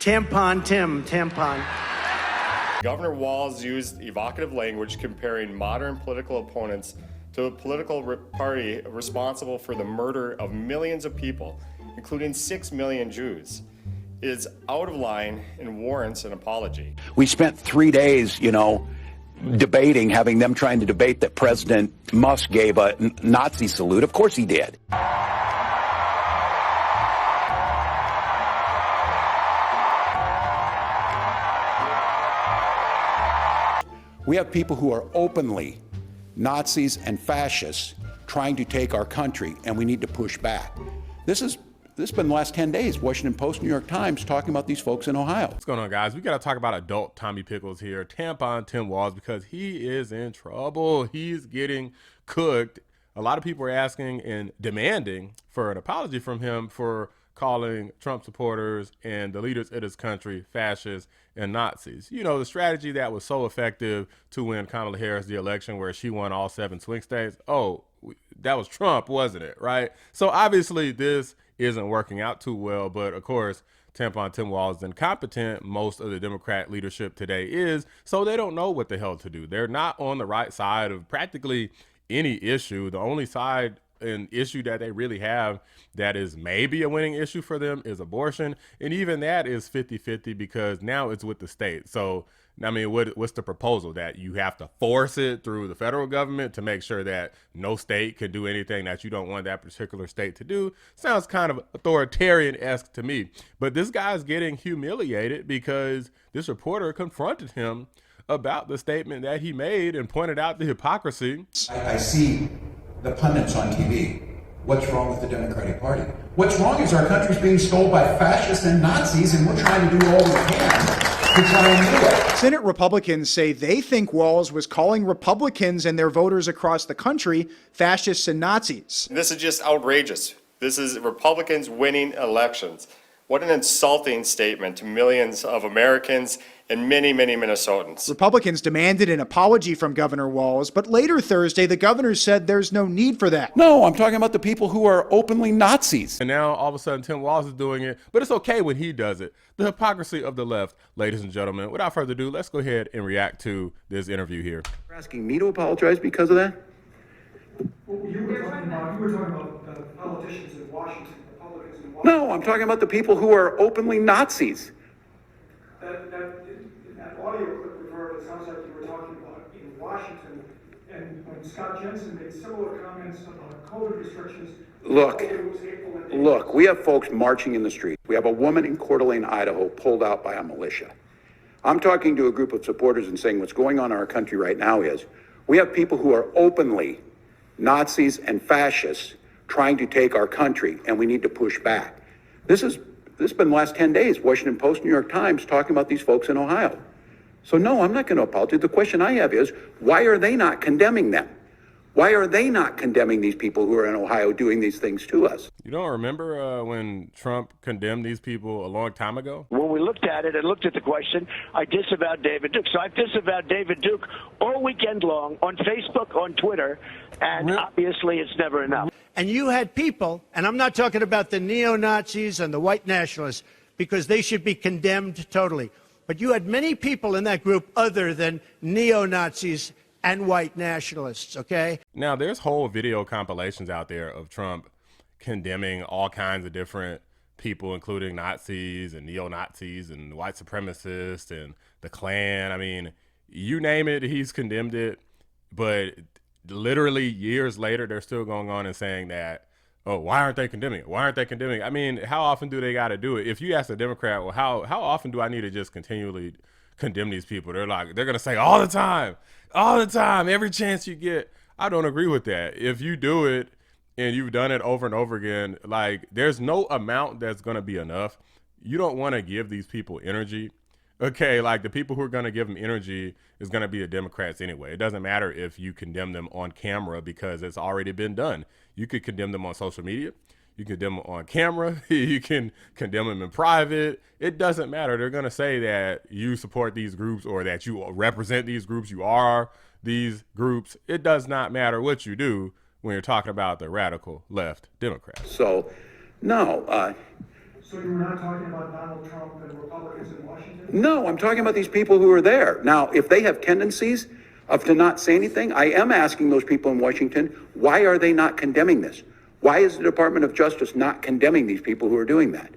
Tampon Tim, tampon. Governor Walz used evocative language comparing modern political opponents to a political party responsible for the murder of millions of people, including 6 million Jews. It is out of line and warrants an apology. We spent 3 days, debating, having them trying to debate that President Musk gave a Nazi salute. Of course he did. We have people who are openly Nazis and fascists trying to take our country, and we need to push back. This has been the last 10 days. Washington Post, New York Times talking about these folks in Ohio. What's going on, guys? We got to talk about adult Tommy Pickles here, Tampon Tim Walz, because he is in trouble. He's getting cooked. A lot of people are asking and demanding for an apology from him for calling Trump supporters and the leaders of this country fascists and Nazis. The strategy that was so effective to win Kamala Harris the election, where she won all 7 swing states. Oh, that was Trump, wasn't it? Right? So obviously this isn't working out too well, but of course, Tampon Tim Walz is incompetent. Most of the Democrat leadership today is, so they don't know what the hell to do. They're not on the right side of practically any issue. The only side an issue that they really have that is maybe a winning issue for them is abortion. And even that is 50-50 because now it's with the state. So, I mean, what's the proposal? That you have to force it through the federal government to make sure that no state can do anything that you don't want that particular state to do? Sounds kind of authoritarian-esque to me. But this guy's getting humiliated because this reporter confronted him about the statement that he made and pointed out the hypocrisy. I see the pundits on TV. What's wrong with the Democratic Party? What's wrong is our country's being stole by fascists and Nazis, and we're trying to do all we can to try and do it. Senate Republicans say they think Walz was calling Republicans and their voters across the country fascists and Nazis. This is just outrageous. This is Republicans winning elections. What an insulting statement to millions of Americans and many, many Minnesotans. Republicans demanded an apology from Governor Walz, but later Thursday, the governor said there's no need for that. No, I'm talking about the people who are openly Nazis. And now all of a sudden Tim Walz is doing it, but it's okay when he does it. The hypocrisy of the left, ladies and gentlemen. Without further ado, let's go ahead and react to this interview here. You're asking me to apologize because of that? Well, you were talking about politicians in Washington, Republicans in Washington. No, I'm talking about the people who are openly Nazis. That audio clip we heard, it sounds like you were talking about in Washington, and when Scott Jensen made similar comments about COVID restrictions. Look, we have folks marching in the street. We have a woman in Coeur d'Alene, Idaho, pulled out by a militia. I'm talking to a group of supporters and saying what's going on in our country right now is we have people who are openly Nazis and fascists trying to take our country, and we need to push back. This has been the last 10 days, Washington Post, New York Times, talking about these folks in Ohio. So no, I'm not going to apologize. The question I have is, why are they not condemning them? Why are they not condemning these people who are in Ohio doing these things to us? You don't remember when Trump condemned these people a long time ago? When we looked at it and looked at the question, I disavowed David Duke. So I've disavowed David Duke all weekend long on Facebook, on Twitter, and obviously it's never enough. And you had people, and I'm not talking about the neo-Nazis and the white nationalists, because they should be condemned totally. But you had many people in that group other than neo-Nazis and white nationalists, okay? Now, there's whole video compilations out there of Trump condemning all kinds of different people, including Nazis and neo-Nazis and white supremacists and the Klan. I mean, you name it, he's condemned it. But literally years later, they're still going on and saying that, oh, why aren't they condemning it? Why aren't they condemning it? I mean, how often do they got to do it? If you ask a Democrat, well, how often do I need to just continually condemn these people? They're going to say all the time, every chance you get. I don't agree with that. If you do it and you've done it over and over again, like, there's no amount that's going to be enough. You don't want to give these people energy. Okay, like, the people who are going to give them energy is going to be the Democrats anyway. It doesn't matter if you condemn them on camera because it's already been done. You could condemn them on social media. You can condemn them on camera. You can condemn them in private. It doesn't matter. They're going to say that you support these groups or that you represent these groups. You are these groups. It does not matter what you do when you're talking about the radical left Democrats. So, no. So you were not talking about Donald Trump and Republicans in Washington? No, I'm talking about these people who are there. Now, if they have tendencies to not say anything, I am asking those people in Washington, why are they not condemning this? Why is the Department of Justice not condemning these people who are doing that?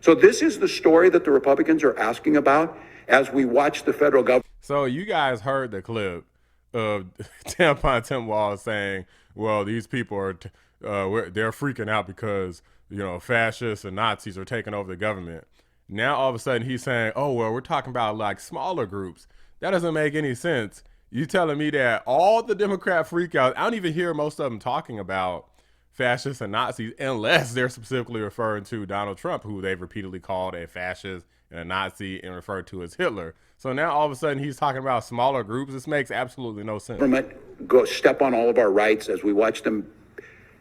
So this is the story that the Republicans are asking about as we watch the federal government. So you guys heard the clip of Tampon Tim Walz saying, well, these people are, they're freaking out because, you know, fascists and Nazis are taking over the government. Now, all of a sudden he's saying, oh, well, we're talking about like smaller groups. That doesn't make any sense. You telling me that all the Democrat freakouts, I don't even hear most of them talking about fascists and Nazis unless they're specifically referring to Donald Trump, who they've repeatedly called a fascist and a Nazi and referred to as Hitler. So now all of a sudden he's talking about smaller groups. This makes absolutely no sense. Government go step on all of our rights as we watch them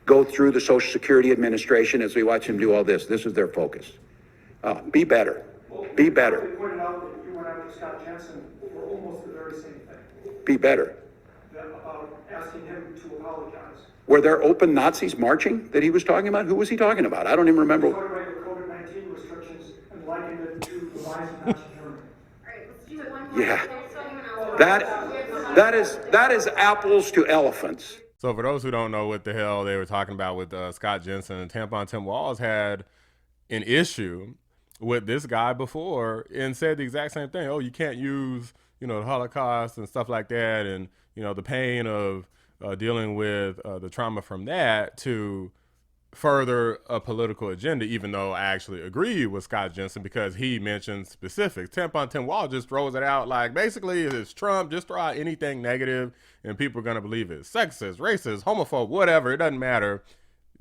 go through the Social Security Administration, as we watch them do all this. This is their focus. Be better. Be better. You pointed out that you went after Scott Jensen for almost the very same thing. Be better. About asking him to apologize. Were there open Nazis marching that he was talking about? Who was he talking about? I don't even remember. He talked about the COVID-19 restrictions and likened it to the rise of Nazi Germany. Yeah. That is apples to elephants. So for those who don't know what the hell they were talking about with Scott Jensen, Tampon Tim Walz had an issue with this guy before and said the exact same thing. Oh, you can't use, you know, the Holocaust and stuff like that, and, you know, the pain of dealing with the trauma from that to further a political agenda, even though I actually agree with Scott Jensen because he mentioned specifics. Tampon Tim Walz just throws it out like basically it's Trump, just throw out anything negative and people are going to believe it. Sexist, racist, homophobe, whatever, it doesn't matter.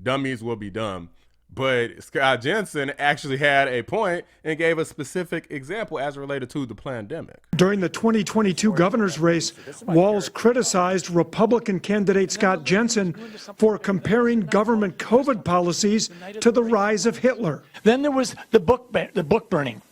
Dummies will be dumb. But Scott Jensen actually had a point and gave a specific example as related to the pandemic. During the 2022 governor's race, Walz criticized Republican candidate Scott Jensen for comparing government COVID policies to the rise of Hitler. Then there was the book burning,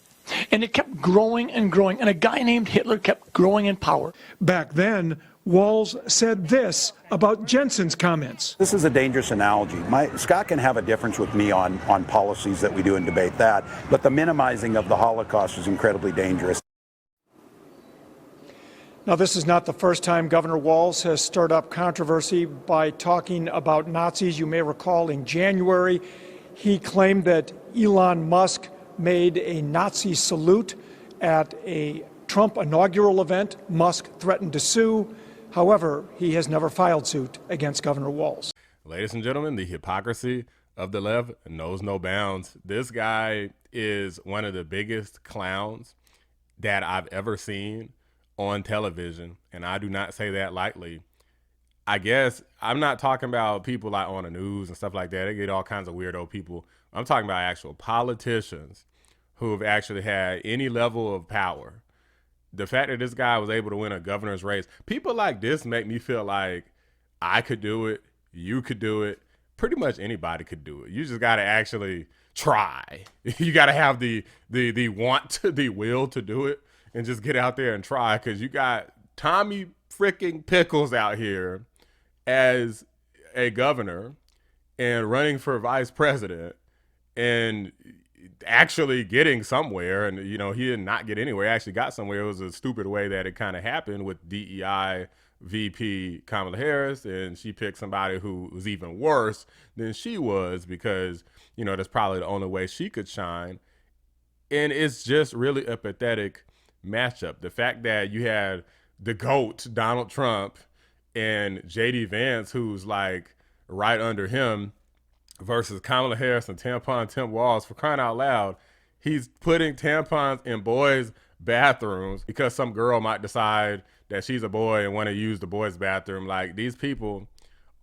and it kept growing and growing, and a guy named Hitler kept growing in power. Back then, Walz said this about Jensen's comments. This is a dangerous analogy. Scott can have a difference with me on policies that we do and debate that, but the minimizing of the Holocaust is incredibly dangerous. Now, this is not the first time Governor Walz has stirred up controversy by talking about Nazis. You may recall in January, he claimed that Elon Musk made a Nazi salute at a Trump inaugural event. Musk threatened to sue. However, he has never filed suit against Governor Walz. Ladies and gentlemen, the hypocrisy of the left knows no bounds. This guy is one of the biggest clowns that I've ever seen on television, and I do not say that lightly. I guess I'm not talking about people like on the news and stuff like that. They get all kinds of weirdo people. I'm talking about actual politicians who have actually had any level of power. The fact that this guy was able to win a governor's race, people like this make me feel like I could do it, you could do it, pretty much anybody could do it. You just got to actually try. You got to have the want, the will to do it and just get out there and try, because you got Tommy freaking Pickles out here as a governor and running for vice president and actually getting somewhere. And, you know, he did not get anywhere. He actually got somewhere. It was a stupid way that it kind of happened with DEI VP Kamala Harris, and she picked somebody who was even worse than she was because, you know, that's probably the only way she could shine. And it's just really a pathetic matchup. The fact that you had the GOAT, Donald Trump, and JD Vance, who's like right under him, versus Kamala Harris and Tampon Tim Walz. For crying out loud, he's putting tampons in boys' bathrooms because some girl might decide that she's a boy and want to use the boys' bathroom. Like, these people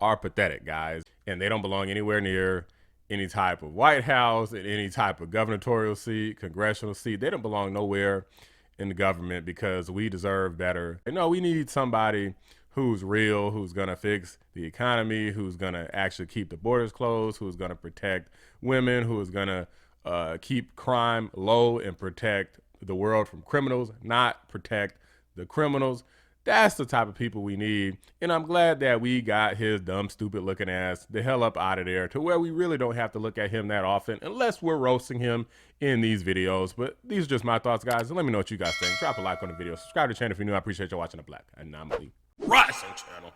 are pathetic, guys, and they don't belong anywhere near any type of White House, in any type of gubernatorial seat, congressional seat. They don't belong nowhere in the government because we deserve better. And no, we need somebody who's real, who's going to fix the economy, who's going to actually keep the borders closed, who's going to protect women, who is going to keep crime low and protect the world from criminals, not protect the criminals. That's the type of people we need. And I'm glad that we got his dumb, stupid looking ass the hell up out of there to where we really don't have to look at him that often unless we're roasting him in these videos. But these are just my thoughts, guys. And let me know what you guys think. Drop a like on the video. Subscribe to the channel if you're new. I appreciate you watching the Black Anomaly Rising channel.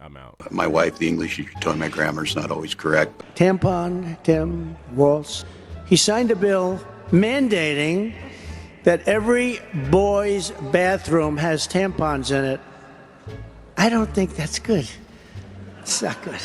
I'm out. My wife, the English teacher, told me my grammar's not always correct. Tampon, Tim, Walz. He signed a bill mandating that every boy's bathroom has tampons in it. I don't think that's good. It's not good.